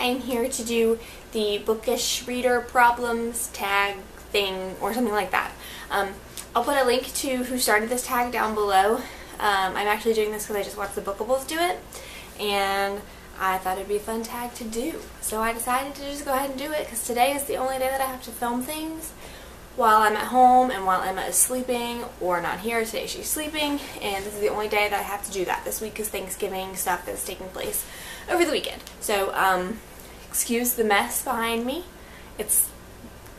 I'm here to do the bookish reader problems tag thing or something like that. I'll put a link to who started this tag down below. I'm actually doing this because I just watched the Bookables do it, and I thought it'd be a fun tag to do. So I decided to just go ahead and do it because today is the only day that I have to film things while I'm at home and while Emma is sleeping or not here. Today she's sleeping, and this is the only day that I have to do that. This week is Thanksgiving stuff that's taking place over the weekend. So excuse the mess behind me. It's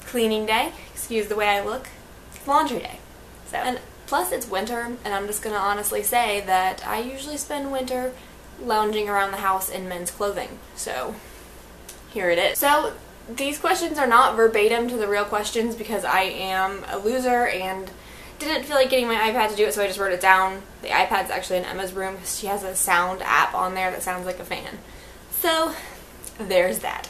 cleaning day. Excuse the way I look. It's laundry day. So, and plus it's winter, and I'm just gonna honestly say that I usually spend winter lounging around the house in men's clothing. So here it is. So these questions are not verbatim to the real questions because I am a loser and didn't feel like getting my iPad to do it, so I just wrote it down. The iPad's actually in Emma's room because she has a sound app on there that sounds like a fan. So there's that.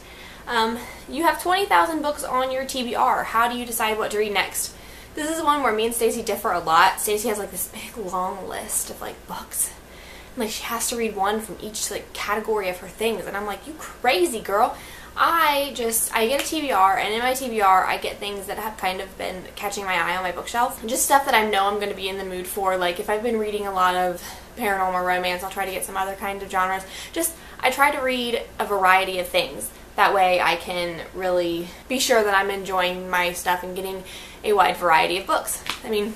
You have 20,000 books on your TBR. How do you decide what to read next? This is one where me and Stacy differ a lot. Stacy has like this big long list of like books. And, like, she has to read one from each like category of her things, and I'm like, you crazy girl. I get a TBR, and in my TBR I get things that have kind of been catching my eye on my bookshelf. Just stuff that I know I'm going to be in the mood for. Like if I've been reading a lot of paranormal romance, I'll try to get some other kind of genres. I try to read a variety of things. That way I can really be sure that I'm enjoying my stuff and getting a wide variety of books. I mean,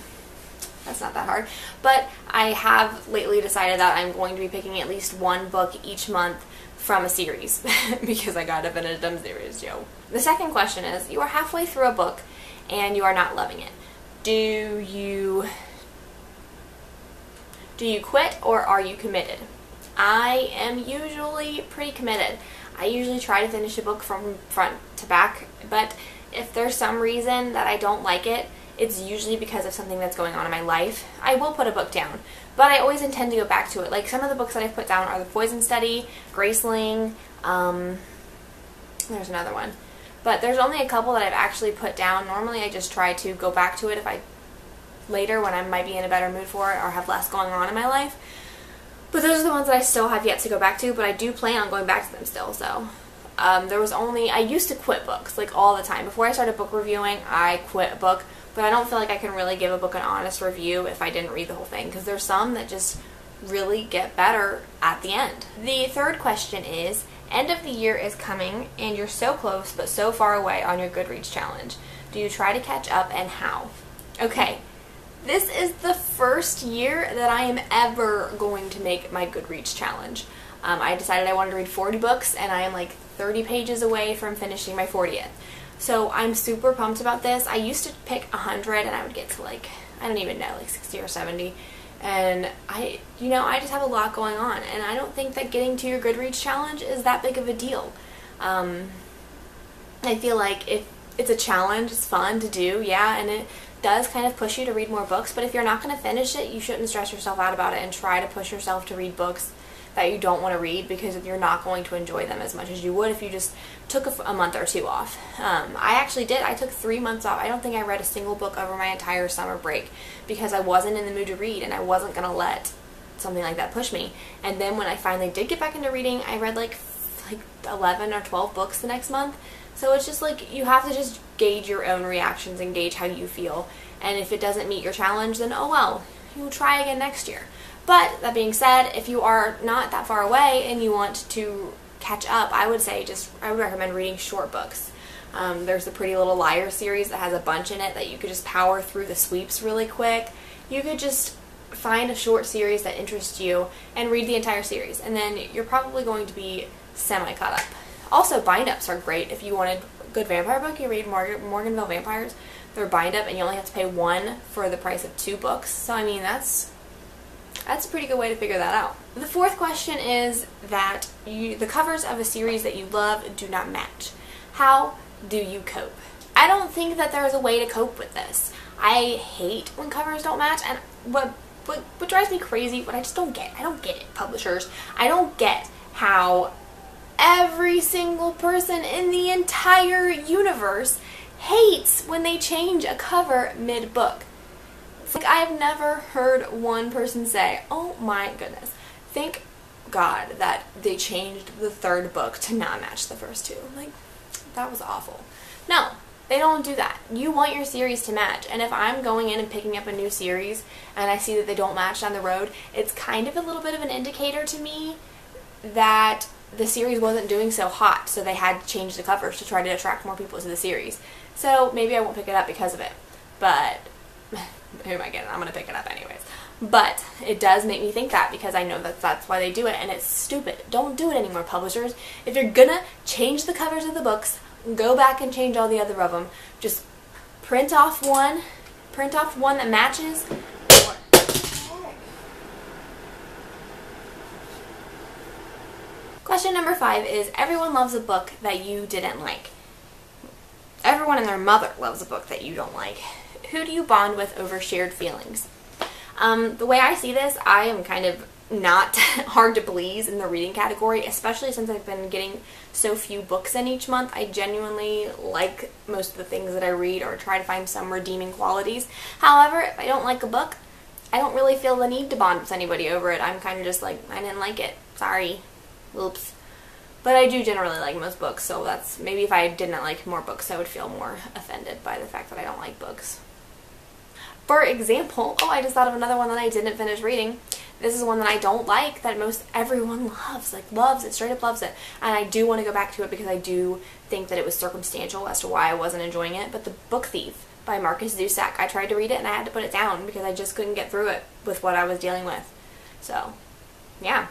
that's not that hard. But I have lately decided that I'm going to be picking at least one book each month from a series because I got to finish them series, yo. The second question is, you are halfway through a book and you are not loving it. Do you quit or are you committed? I am usually pretty committed. I usually try to finish a book from front to back, but if there's some reason that I don't like it, it's usually because of something that's going on in my life. I will put a book down, but I always intend to go back to it. Like some of the books that I've put down are The Poison Study, Graceling, there's another one. But there's only a couple that I've actually put down. Normally I just try to go back to it later when I might be in a better mood for it or have less going on in my life. But those are the ones that I still have yet to go back to, but I do plan on going back to them still, so. I used to quit books, like all the time. Before I started book reviewing, I quit a book, but I don't feel like I can really give a book an honest review if I didn't read the whole thing, because there's some that just really get better at the end. The third question is, end of the year is coming, and you're so close but so far away on your Goodreads challenge. Do you try to catch up, and how? Okay. This is the first year that I am ever going to make my Goodreads challenge. I decided I wanted to read 40 books, and I am like 30 pages away from finishing my 40th. So I'm super pumped about this. I used to pick 100, and I would get to like, I don't even know, like 60 or 70. And I just have a lot going on, and I don't think that getting to your Goodreads challenge is that big of a deal. I feel like if it's a challenge, it's fun to do, yeah, and it does kind of push you to read more books, but if you're not going to finish it, you shouldn't stress yourself out about it and try to push yourself to read books that you don't want to read, because you're not going to enjoy them as much as you would if you just took a month or two off. I actually did. I took 3 months off. I don't think I read a single book over my entire summer break because I wasn't in the mood to read, and I wasn't going to let something like that push me. And then when I finally did get back into reading, I read like 11 or 12 books the next month. So it's just like, you have to just gauge your own reactions and gauge how you feel. And if it doesn't meet your challenge, then oh well, you'll try again next year. But that being said, if you are not that far away and you want to catch up, I would recommend reading short books. There's the Pretty Little Liars series that has a bunch in it that you could just power through the sweeps really quick. You could just find a short series that interests you and read the entire series, and then you're probably going to be semi-caught up. Also, bind-ups are great. If you wanted a good vampire book, you read Morganville Vampires. They're bind-up, and you only have to pay 1 for the price of 2 books. So, I mean, that's a pretty good way to figure that out. The fourth question is that the covers of a series that you love do not match. How do you cope? I don't think that there's a way to cope with this. I hate when covers don't match, and what drives me crazy, what I just don't get, publishers. I don't get how every single person in the entire universe hates when they change a cover mid-book. It's like, I have never heard one person say, oh my goodness, think God that they changed the third book to not match the first two. Like, that was awful. No, they don't do that. You want your series to match, and if I'm going in and picking up a new series and I see that they don't match down the road, it's kind of a little bit of an indicator to me that the series wasn't doing so hot, so they had to change the covers to try to attract more people to the series. So maybe I won't pick it up because of it, but who am I kidding? I'm going to pick it up anyways. But it does make me think that, because I know that that's why they do it, and it's stupid. Don't do it anymore, publishers. If you're gonna change the covers of the books, go back and change all the other of them. Just print off one that matches. Question number 5 is, everyone loves a book that you didn't like. Everyone and their mother loves a book that you don't like. Who do you bond with over shared feelings? The way I see this, I am kind of not hard to please in the reading category, especially since I've been getting so few books in each month. I genuinely like most of the things that I read, or try to find some redeeming qualities. However, if I don't like a book, I don't really feel the need to bond with anybody over it. I'm kind of just like, I didn't like it. Sorry. Oops. But I do generally like most books, so that's, maybe if I didn't like more books, I would feel more offended by the fact that I don't like books. For example, I just thought of another one that I didn't finish reading. This is one that I don't like, that most everyone loves, like loves it, straight up loves it. And I do want to go back to it because I do think that it was circumstantial as to why I wasn't enjoying it. But The Book Thief by Marcus Zusak. I tried to read it and I had to put it down because I just couldn't get through it with what I was dealing with. So, yeah.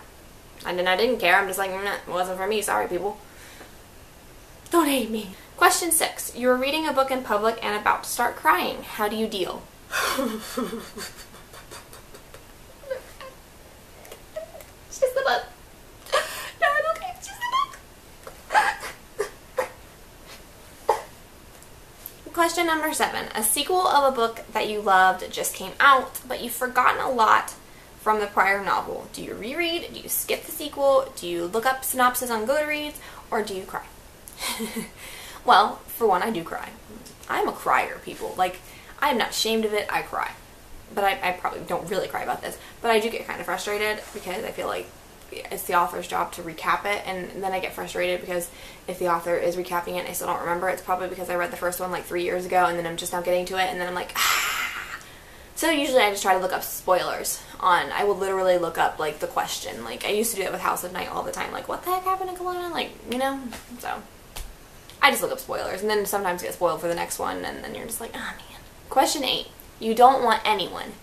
And then I didn't care. I'm just like, it wasn't for me. Sorry, people. Don't hate me. Question 6. You're reading a book in public and about to start crying. How do you deal? It's just the book. No, I'm okay. It's just the book. Question number 7. A sequel of a book that you loved just came out, but you've forgotten a lot from the prior novel. Do you reread? Do you skip the sequel? Do you look up synopsis on Goodreads? Or do you cry? Well, for one, I do cry. I'm a crier, people. Like, I am not ashamed of it. I cry. But I probably don't really cry about this. But I do get kind of frustrated because I feel like it's the author's job to recap it. And then I get frustrated because if the author is recapping it and I still don't remember, it's probably because I read the first one like 3 years ago and then I'm just now getting to it and then I'm like, ah. So usually I just try to look up spoilers on, I will literally look up like the question. Like I used to do that with House of Night all the time. Like, what the heck happened in Kelowna? Like, you know? So I just look up spoilers and then sometimes get spoiled for the next one and then you're just like, ah, man. Question 8. You don't want anyone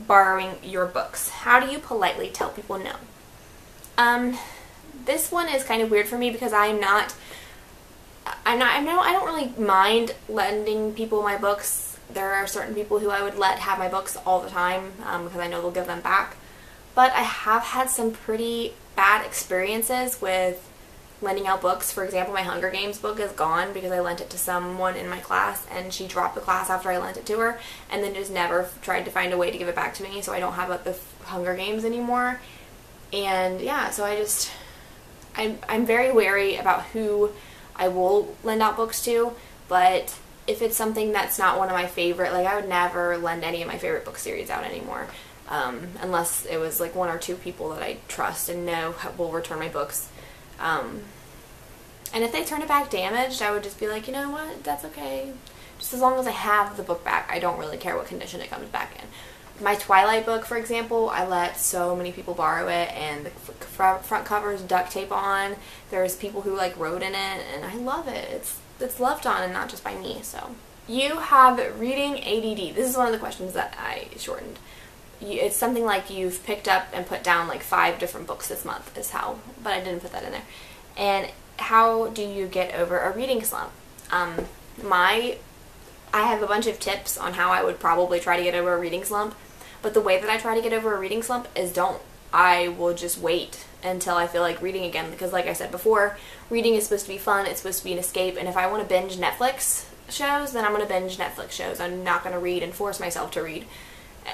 borrowing your books. How do you politely tell people no? This one is kind of weird for me because I don't really mind lending people my books. There are certain people who I would let have my books all the time because I know they'll give them back. But I have had some pretty bad experiences with lending out books. For example, my Hunger Games book is gone because I lent it to someone in my class and she dropped the class after I lent it to her and then just never tried to find a way to give it back to me, so I don't have the Hunger Games anymore. And yeah, so I'm very wary about who I will lend out books to, but if it's something that's not one of my favorite, like I would never lend any of my favorite book series out anymore, unless it was like 1 or 2 people that I trust and know will return my books. And if they turn it back damaged, I would just be like, you know what, that's okay. Just as long as I have the book back, I don't really care what condition it comes back in. My Twilight book, for example, I let so many people borrow it, and the front cover is duct tape on. There's people who like wrote in it, and I love it. It's loved on and not just by me. So you have reading ADD. This is one of the questions that I shortened. It's something like you've picked up and put down like 5 different books this month is how, but I didn't put that in there. And how do you get over a reading slump? I have a bunch of tips on how I would probably try to get over a reading slump, but the way that I try to get over a reading slump is I will just wait until I feel like reading again, because like I said before, reading is supposed to be fun, it's supposed to be an escape, and if I want to binge Netflix shows, then I'm going to binge Netflix shows. I'm not going to read and force myself to read,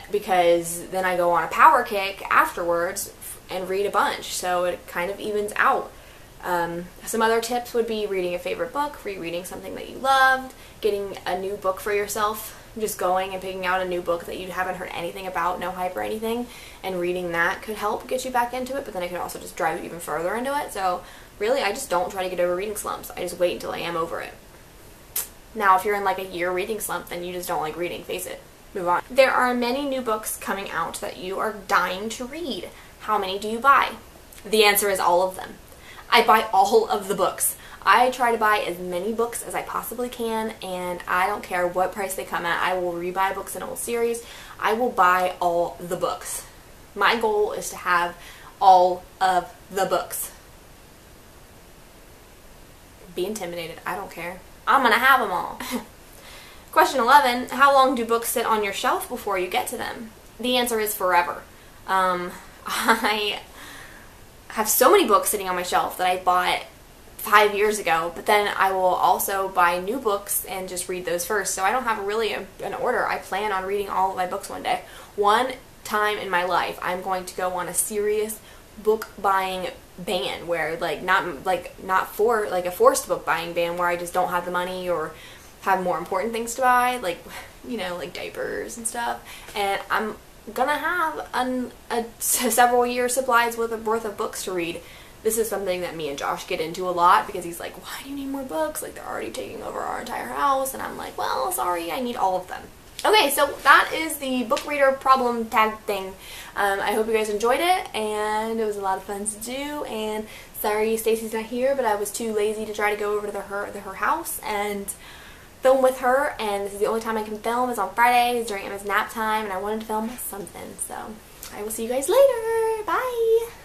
because then I go on a power kick afterwards and read a bunch, so it kind of evens out. Some other tips would be reading a favorite book, rereading something that you loved, getting a new book for yourself just going and picking out a new book that you haven't heard anything about, no hype or anything, and reading that could help get you back into it, but then it could also just drive you even further into it. So really, I just don't try to get over reading slumps. I just wait until I am over it. Now, if you're in like a year reading slump, then you just don't like reading, face it. Move on. There are many new books coming out that you are dying to read. How many do you buy? The answer is all of them. I buy all of the books. I try to buy as many books as I possibly can, and I don't care what price they come at. I will rebuy books in a whole series. I will buy all the books. My goal is to have all of the books. Be intimidated. I don't care. I'm gonna have them all. Question 11. How long do books sit on your shelf before you get to them? The answer is forever. I have so many books sitting on my shelf that I bought 5 years ago, but then I will also buy new books and just read those first. So I don't have really an order. I plan on reading all of my books one day. One time in my life, I'm going to go on a serious book buying ban where not for like a forced book buying ban where I just don't have the money or have more important things to buy, like, you know, like diapers and stuff. And I'm gonna have several years supplies worth of books to read. This is something that me and Josh get into a lot because he's like, why do you need more books? Like, they're already taking over our entire house. And I'm like, well, sorry, I need all of them. Okay, so that is the book reader problem tag thing. I hope you guys enjoyed it, and it was a lot of fun to do. And sorry Stacy's not here, but I was too lazy to try to go over to her house and film with her. And this is the only time I can film is on Fridays during Emma's nap time, and I wanted to film something. So I will see you guys later. Bye.